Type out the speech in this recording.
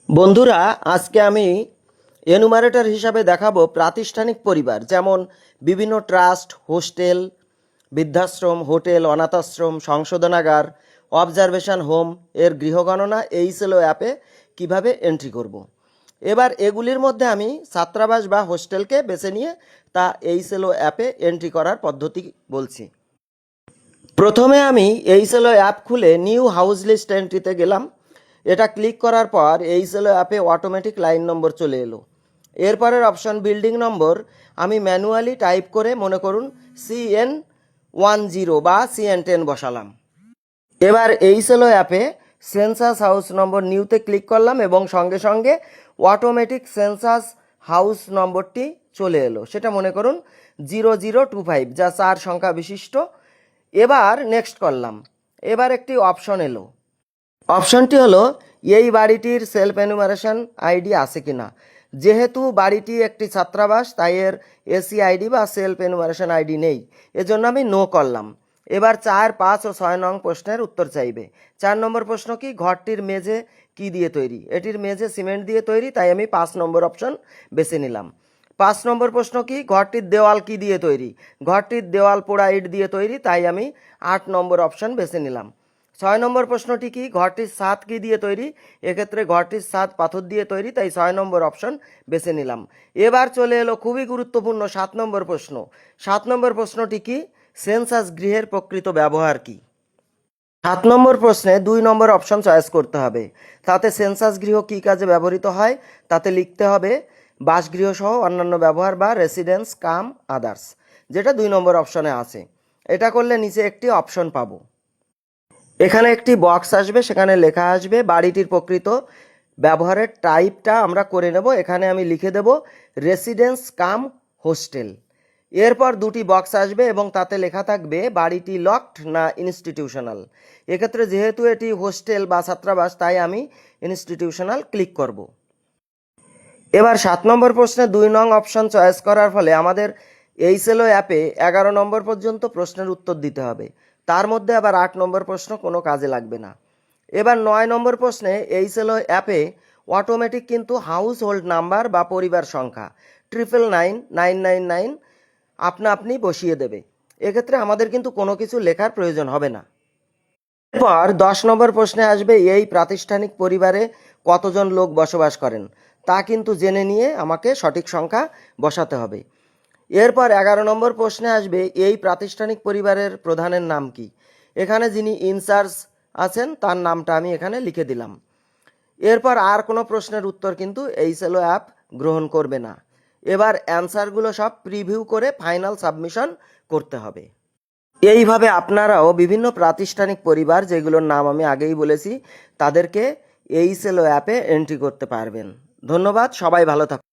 বন্ধুরা, আজকে আমি এনুমারেটর হিসাবে দেখাবো প্রাতিষ্ঠানিক পরিবার, যেমন বিভিন্ন ট্রাস্ট, হোস্টেল, বৃদ্ধাশ্রম, হোটেল, অনাথাশ্রম, সংশোধনাগার, অবজারভেশন হোম এর গৃহগণনা এইচএলও অ্যাপে কিভাবে এন্ট্রি করব। এবার এগুলির মধ্যে আমি ছাত্রাবাস বা হোস্টেলকে বেছে নিয়ে তা এইচএলও অ্যাপে এন্ট্রি করার পদ্ধতি বলছি। প্রথমে আমি এইচএলও অ্যাপ খুলে নিউ হাউস লিস্ট এন্ট্রিতে গেলাম। এটা ক্লিক করার পর এইচএলও অ্যাপে অটোমেটিক লাইন নম্বর চলে এলো। এরপরের অপশন বিল্ডিং নম্বর আমি ম্যানুয়ালি টাইপ করে মনে করুন CN10 বা CN10 বসালাম। এবার এইচএলও অ্যাপে সেন্সাস হাউস নম্বর নিউতে ক্লিক করলাম এবং সঙ্গে সঙ্গে অটোমেটিক সেন্সাস হাউস নম্বরটি চলে এলো। সেটা মনে করুন 0025, যা 4 সংখ্যা বিশিষ্ট। এবার নেক্সট করলাম। এবার একটি অপশন এলো। অপশনটি হলো এই বাড়িটির সেলফ এনুমারেশন আইডি আছে কিনা। যেহেতু বাড়িটি একটি ছাত্রাবাস, তাই এর এসি আইডি বা সেলফ এনুমারেশন আইডি নেই, এজন্য আমি নো করলাম। এবার 4, 5 ও 6 নং প্রশ্নের উত্তর চাইবে। 4 নম্বর প্রশ্ন কি, ঘরটির মেঝে কি দিয়ে তৈরি? এটির মেঝে সিমেন্ট দিয়ে তৈরি, তাই আমি 5 নম্বর অপশন বেছে নিলাম। 5 নম্বর প্রশ্ন কি, ঘরটির দেওয়াল কি দিয়ে তৈরি? ঘরটির দেওয়াল পোড়া ইট দিয়ে তৈরি, তাই আমি 8 নম্বর অপশন বেছে নিলাম। 6 নম্বর প্রশ্নটি কি, ঘরটির ছাদ কি দিয়ে তৈরি? এক্ষেত্রে ঘরটির ছাদ পাথর দিয়ে তৈরি, তাই 6 নম্বর অপশন বেছে নিলাম। এবার চলে এলো খুবই গুরুত্বপূর্ণ 7 নম্বর প্রশ্ন। 7 নম্বর প্রশ্নটি কি, সেন্সাস গৃহের প্রকৃত ব্যবহার কি? 7 নম্বর প্রশ্নে 2 নম্বর অপশন চয়েস করতে হবে। তাতে সেন্সাস গৃহ কী কাজে ব্যবহৃত হয় তাতে লিখতে হবে বাসগৃহ সহ অন্যান্য ব্যবহার বা রেসিডেন্স কাম আদার্স, যেটা 2 নম্বর অপশনে আছে। এটা করলে নিচে একটি অপশন পাবো। এখানে একটি বক্স আসবে, সেখানে লেখা আসবে বাড়িটির প্রকৃত ব্যবহারের টাইপটা আমরা করে নেব। এখানে আমি লিখে দেব রেসিডেন্স কাম হোস্টেল। এরপর দুটি বক্স আসবে এবং তাতে লেখা থাকবে বাড়িটি লকড না ইনস্টিটিউশনাল। এক্ষেত্রে যেহেতু এটি হোস্টেল বা ছাত্রাবাস, তাই আমি ইনস্টিটিউশনাল ক্লিক করব। এবার 7 নম্বর প্রশ্নে 2 নং অপশন চয়েস করার ফলে আমাদের এইচএলও অ্যাপে 11 নম্বর পর্যন্ত প্রশ্নের উত্তর দিতে হবে। তার মধ্যে আবার 8 নম্বর প্রশ্ন কোনো কাজে লাগবে না। এবার 9 নম্বর প্রশ্নে এইচএলও অ্যাপে অটোমেটিক কিন্তু হাউস হোল্ড নাম্বার বা পরিবার সংখ্যা 999999 আপনি বসিয়ে দেবে। এক্ষেত্রে আমাদের কিন্তু কোনো কিছু লেখার প্রয়োজন হবে না। এরপর 10 নম্বর প্রশ্নে আসবে এই প্রাতিষ্ঠানিক পরিবারে কতজন লোক বসবাস করেন, তা কিন্তু জেনে নিয়ে আমাকে সঠিক সংখ্যা বসাতে হবে। এরপর 11 নম্বর প্রশ্নে আসবে এই প্রাতিষ্ঠানিক পরিবারের প্রধানের নাম কি। এখানে যিনি ইনচার্জ আছেন তার নামটা আমি এখানে লিখে দিলাম। এরপর আর কোনো প্রশ্নের উত্তর কিন্তু এইচএলও অ্যাপ গ্রহণ করবে না। এবার অ্যান্সারগুলো সব প্রিভিউ করে ফাইনাল সাবমিশন করতে হবে। এইভাবে আপনারাও বিভিন্ন প্রাতিষ্ঠানিক পরিবার, যেগুলোর নাম আমি আগেই বলেছি, তাদেরকে এইচএলও অ্যাপে এন্ট্রি করতে পারবেন। ধন্যবাদ, সবাই ভালো থাকুন।